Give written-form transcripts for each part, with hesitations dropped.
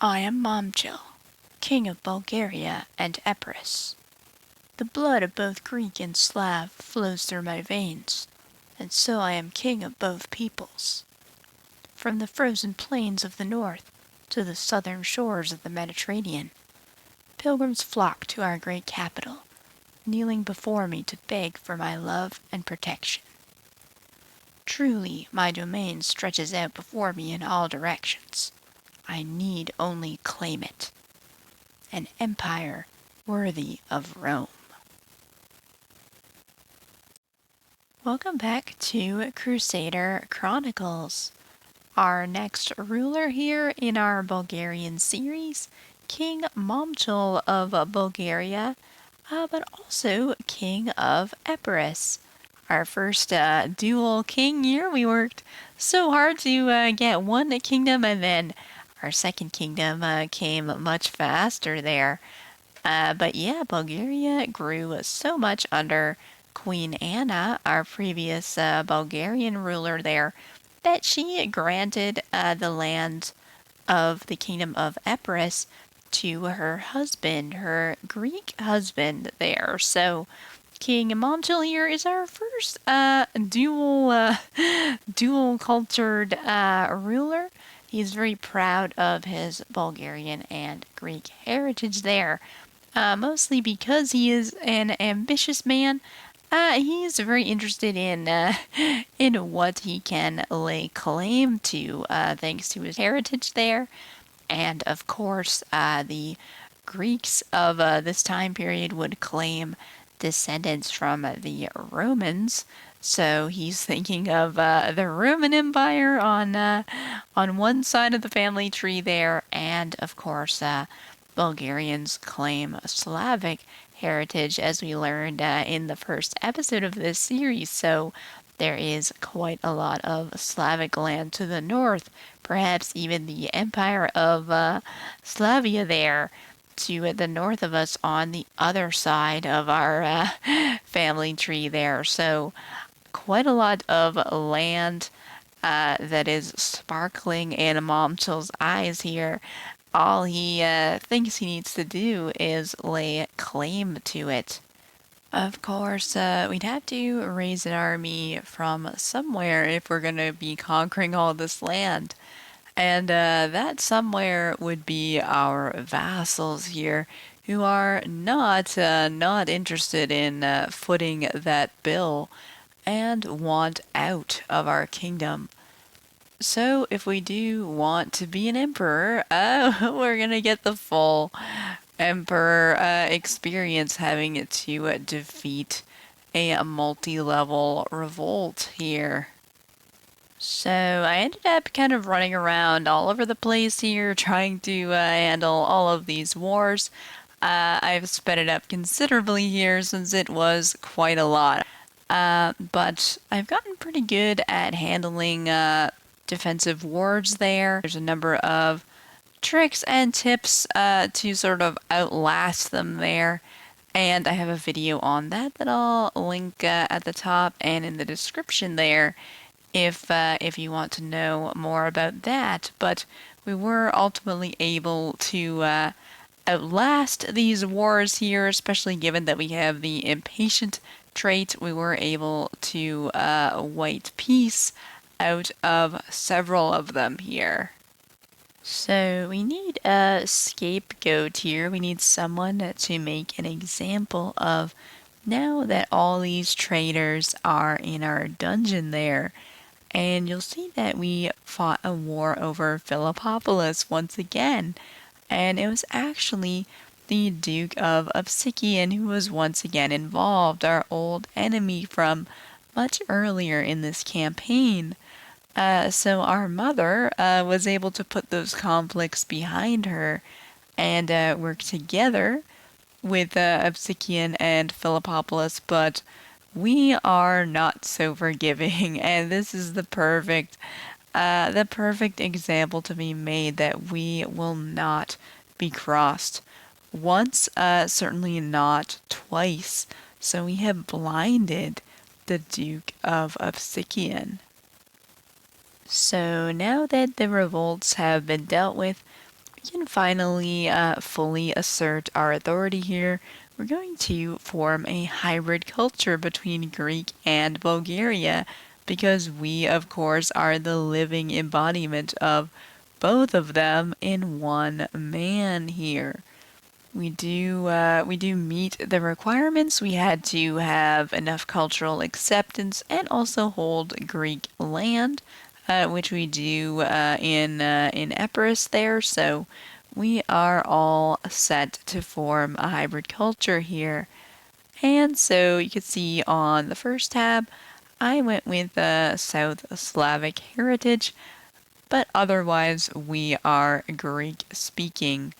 I am Momchil, king of Bulgaria and Epirus. The blood of both Greek and Slav flows through my veins, and so I am king of both peoples. From the frozen plains of the north to the southern shores of the Mediterranean, pilgrims flock to our great capital, kneeling before me to beg for my love and protection. Truly, my domain stretches out before me in all directions. I need only claim it. An empire worthy of Rome. Welcome back to Crusader Chronicles. Our next ruler here in our Bulgarian series, King Momchil of Bulgaria, but also King of Epirus. Our first dual king here. We worked so hard to get one kingdom, and then our second kingdom came much faster there. But yeah, Bulgaria grew so much under Queen Anna, our previous Bulgarian ruler there, that she granted the land of the kingdom of Epirus to her husband, her Greek husband there. So King Momchil here is our first dual cultured ruler. He's very proud of his Bulgarian and Greek heritage there, mostly because he is an ambitious man. He's very interested in what he can lay claim to, thanks to his heritage there. And of course, the Greeks of this time period would claim descendants from the Romans. So he's thinking of the Roman Empire on one side of the family tree there, and of course, Bulgarians claim Slavic heritage, as we learned in the first episode of this series. So there is quite a lot of Slavic land to the north, perhaps even the Empire of Slavia there to the north of us on the other side of our family tree there. So quite a lot of land that is sparkling in Momchil's eyes here. All he thinks he needs to do is lay claim to it. Of course, we'd have to raise an army from somewhere if we're going to be conquering all this land. And that somewhere would be our vassals here, who are not interested in footing that bill and want out of our kingdom. So if we do want to be an emperor, we're gonna get the full emperor experience, having to defeat a multi-level revolt here. So I ended up kind of running around all over the place here, trying to handle all of these wars. I've sped it up considerably here since it was quite a lot. But I've gotten pretty good at handling defensive wars there. There's a number of tricks and tips to sort of outlast them there. And I have a video on that I'll link at the top and in the description there if you want to know more about that. But we were ultimately able to outlast these wars here, especially given that we have the impatient trait. We were able to white peace out of several of them here. So we need a scapegoat here. We need someone to make an example of now that all these traitors are in our dungeon there. And you'll see that we fought a war over Philippopolis once again. And it was actually the Duke of Obsikian who was once again involved, our old enemy from much earlier in this campaign. So our mother was able to put those conflicts behind her and work together with Obsikian and Philippopolis, but we are not so forgiving, and this is the perfect example to be made that we will not be crossed. Once, certainly not twice. So we have blinded the Duke of Obsikian. So now that the revolts have been dealt with, we can finally fully assert our authority here. We're going to form a hybrid culture between Greek and Bulgaria because we, of course, are the living embodiment of both of them in one man here. We do meet the requirements. We had to have enough cultural acceptance and also hold Greek land, which we do in Epirus there. So we are all set to form a hybrid culture here. And so you can see on the first tab, I went with South Slavic heritage, but otherwise we are Greek speaking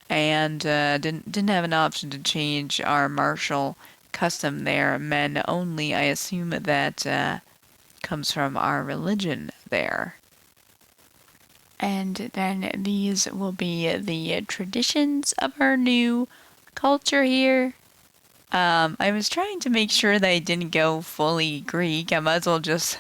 and didn't have an option to change our martial custom there. Men only. I assume that comes from our religion there. And then these will be the traditions of our new culture here. I was trying to make sure that I didn't go fully Greek. I might as well just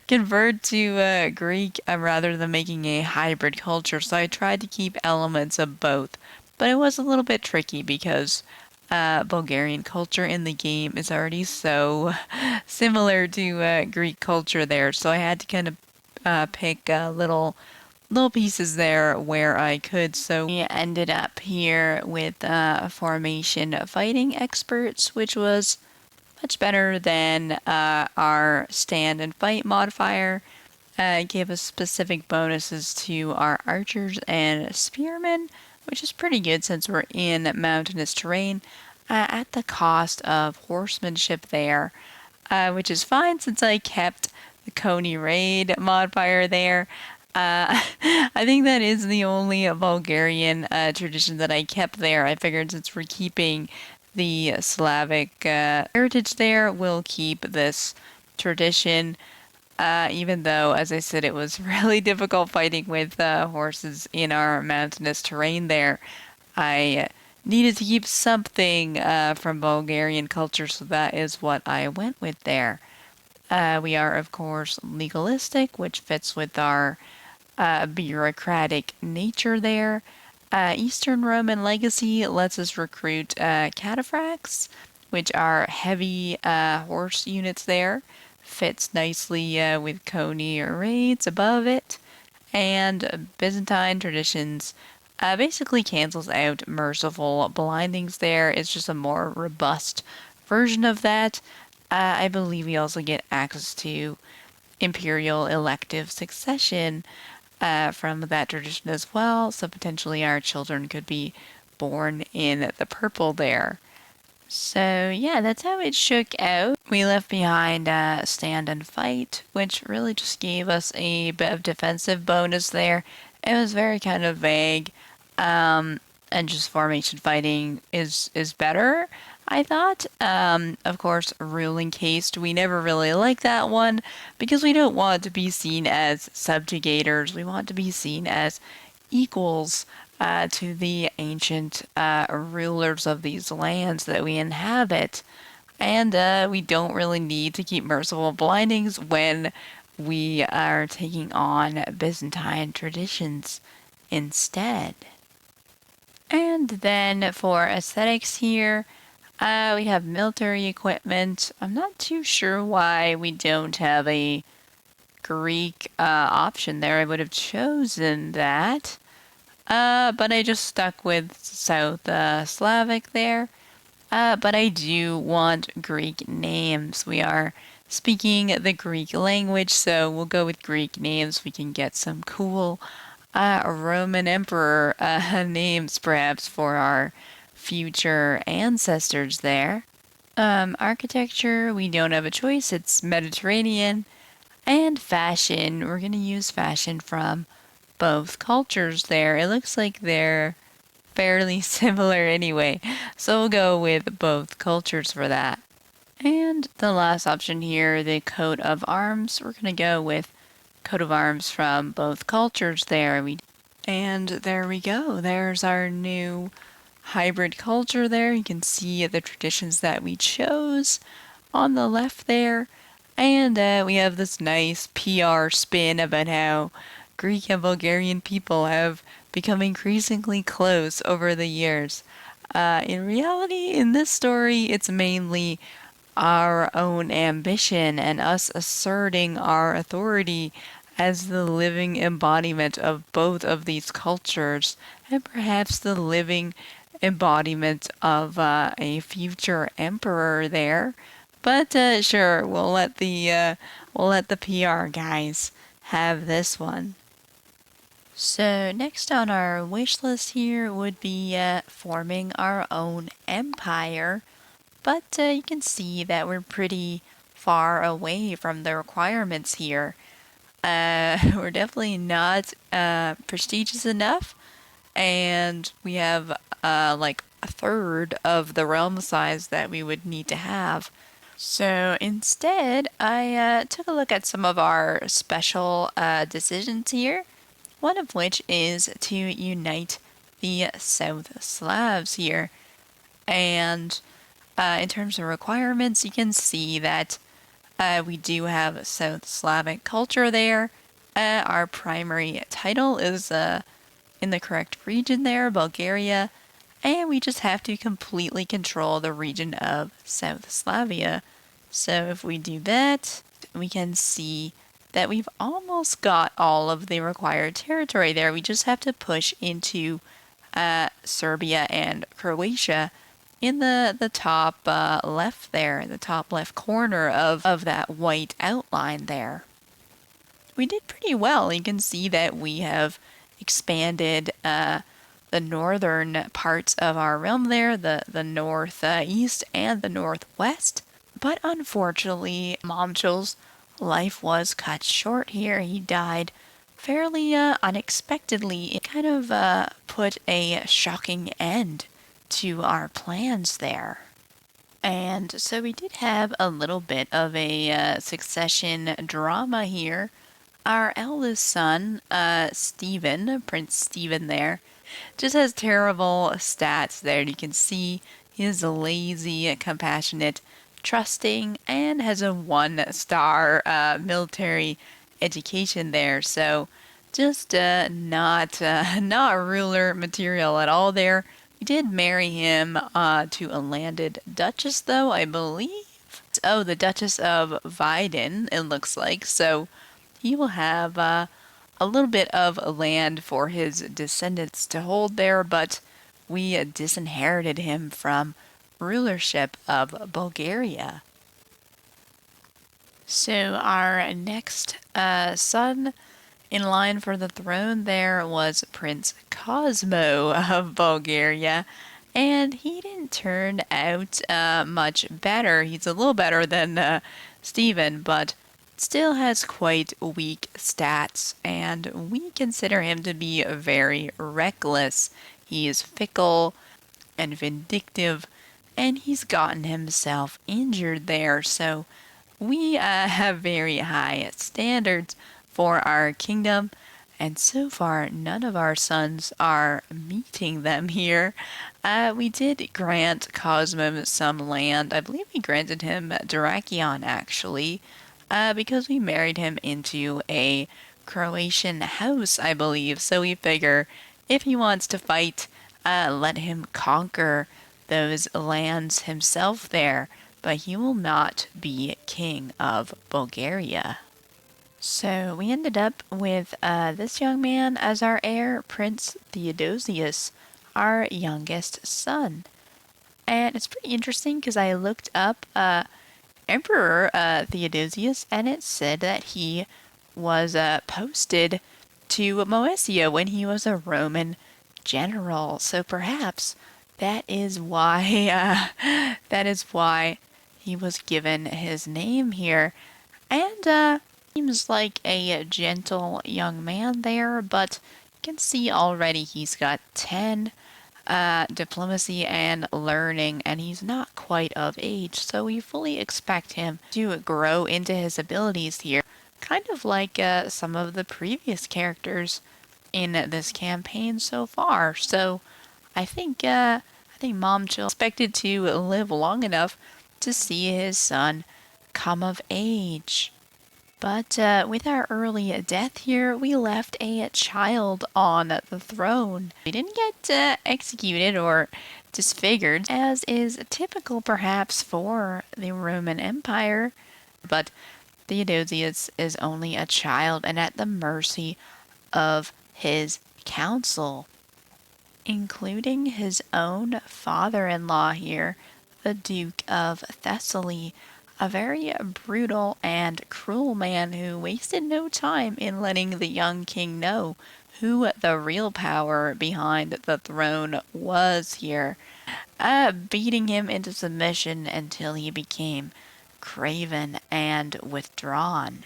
convert to Greek rather than making a hybrid culture. So I tried to keep elements of both. But it was a little bit tricky because Bulgarian culture in the game is already so similar to Greek culture there. So I had to kind of pick little pieces there where I could. So we ended up here with formation fighting experts, which was much better than our stand and fight modifier. It gave us specific bonuses to our archers and spearmen, which is pretty good since we're in mountainous terrain, at the cost of horsemanship there, which is fine since I kept the Coney Raid modifier there. I think that is the only Bulgarian tradition that I kept there. I figured since we're keeping the Slavic heritage there, we'll keep this tradition. Even though, as I said, it was really difficult fighting with horses in our mountainous terrain there, I needed to keep something from Bulgarian culture, so that is what I went with there. We are, of course, legalistic, which fits with our bureaucratic nature there. Eastern Roman legacy lets us recruit cataphracts, which are heavy horse units there. Fits nicely with Coney raids above it. And Byzantine traditions basically cancels out merciful blindings there. It's just a more robust version of that. I believe we also get access to imperial elective succession from that tradition as well, so potentially our children could be born in the purple there. So yeah, that's how it shook out. We left behind stand and fight, which really just gave us a bit of defensive bonus there. It was very kind of vague, and just formation fighting is better, I thought. Of course, ruling caste, we never really like that one because we don't want to be seen as subjugators. We want to be seen as equals to the ancient rulers of these lands that we inhabit. And we don't really need to keep merciful blindings when we are taking on Byzantine traditions instead. And then for aesthetics here, we have military equipment. I'm not too sure why we don't have a Greek option there. I would have chosen that. But I just stuck with South Slavic there. But I do want Greek names. We are speaking the Greek language, so we'll go with Greek names. We can get some cool Roman emperor names, perhaps, for our future ancestors there. Architecture, we don't have a choice. It's Mediterranean. And fashion, we're going to use fashion from both cultures there. It looks like they're fairly similar anyway, so we'll go with both cultures for that. And the last option here, the coat of arms, we're going to go with coat of arms from both cultures there. And there we go. There's our new hybrid culture there. You can see the traditions that we chose on the left there. And we have this nice PR spin about how Greek and Bulgarian people have become increasingly close over the years. In reality, in this story, it's mainly our own ambition and us asserting our authority as the living embodiment of both of these cultures, and perhaps the living embodiment of a future emperor there. But sure, we'll let the PR guys have this one. So next on our wish list here would be forming our own empire. But you can see that we're pretty far away from the requirements here. We're definitely not prestigious enough, and we have like a third of the realm size that we would need to have. So instead, I took a look at some of our special decisions here, one of which is to unite the South Slavs here. And in terms of requirements, you can see that we do have South Slavic culture there. Our primary title is in the correct region there, Bulgaria, and we just have to completely control the region of South Slavia. So if we do that, we can see that we've almost got all of the required territory there. We just have to push into Serbia and Croatia in the top left there, the top left corner of that white outline there. We did pretty well. You can see that we have expanded the northern parts of our realm there, the northeast and the northwest. But unfortunately, Momchil's life was cut short here. He died fairly unexpectedly. It kind of put a shocking end to our plans there. And so we did have a little bit of a succession drama here. Our eldest son, Stephen, Prince Stephen there, just has terrible stats there. You can see he is lazy, compassionate, trusting, and has a 1-star military education there. So just not ruler material at all there. We did marry him to a landed duchess, though, I believe. Oh, the Duchess of Vidin, it looks like. So he will have a little bit of land for his descendants to hold there, but we disinherited him from rulership of Bulgaria. So our next son in line for the throne there was Prince Cosmo of Bulgaria, and he didn't turn out much better. He's a little better than Stephen, but still has quite weak stats, and we consider him to be very reckless. He is fickle and vindictive, and he's gotten himself injured there, so we have very high standards for our kingdom, and so far none of our sons are meeting them here. We did grant Cosmo some land. I believe we granted him Dyrrachion, actually, because we married him into a Croatian house, I believe. So we figure if he wants to fight, let him conquer those lands himself there, but he will not be king of Bulgaria. So we ended up with this young man as our heir, Prince Theodosius, our youngest son. And it's pretty interesting because I looked up Emperor Theodosius, and it said that he was posted to Moesia when he was a Roman general. So perhaps that is why he was given his name here. And seems like a gentle young man there, but you can see already he's got 10 diplomacy and learning, and he's not quite of age, so we fully expect him to grow into his abilities here, kind of like some of the previous characters in this campaign so far. So I think Momchil expected to live long enough to see his son come of age. But with our early death here, we left a child on the throne. He didn't get executed or disfigured, as is typical perhaps for the Roman Empire. But Theodosius is only a child and at the mercy of his council, including his own father-in-law here, the Duke of Thessaly, a very brutal and cruel man who wasted no time in letting the young king know who the real power behind the throne was here, beating him into submission until he became craven and withdrawn.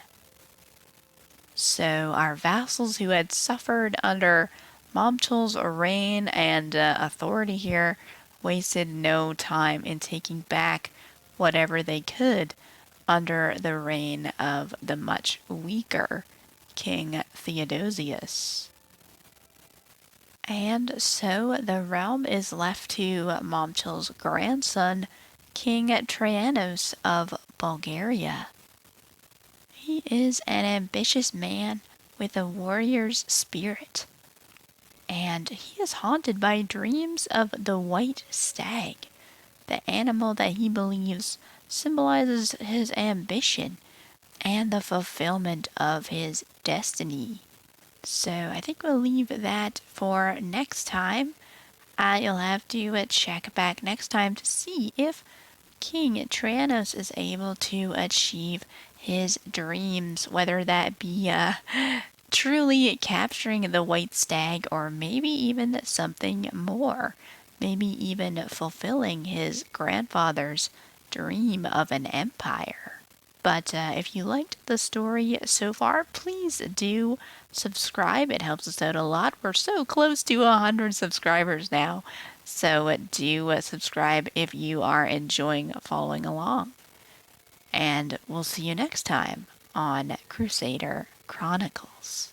So our vassals who had suffered under Momchil's reign and authority here wasted no time in taking back whatever they could under the reign of the much weaker King Theodosius. And so the realm is left to Momchil's grandson, King Traianos of Bulgaria. He is an ambitious man with a warrior's spirit, and he is haunted by dreams of the white stag, the animal that he believes symbolizes his ambition and the fulfillment of his destiny. So I think we'll leave that for next time. You'll have to check back next time to see if King Traianos is able to achieve his dreams, whether that be truly capturing the white stag or maybe even something more, maybe even fulfilling his grandfather's dream of an empire. But if you liked the story so far, please do subscribe. It helps us out a lot. We're so close to 100 subscribers now. So do subscribe if you are enjoying following along. And we'll see you next time on Crusader Chronicles.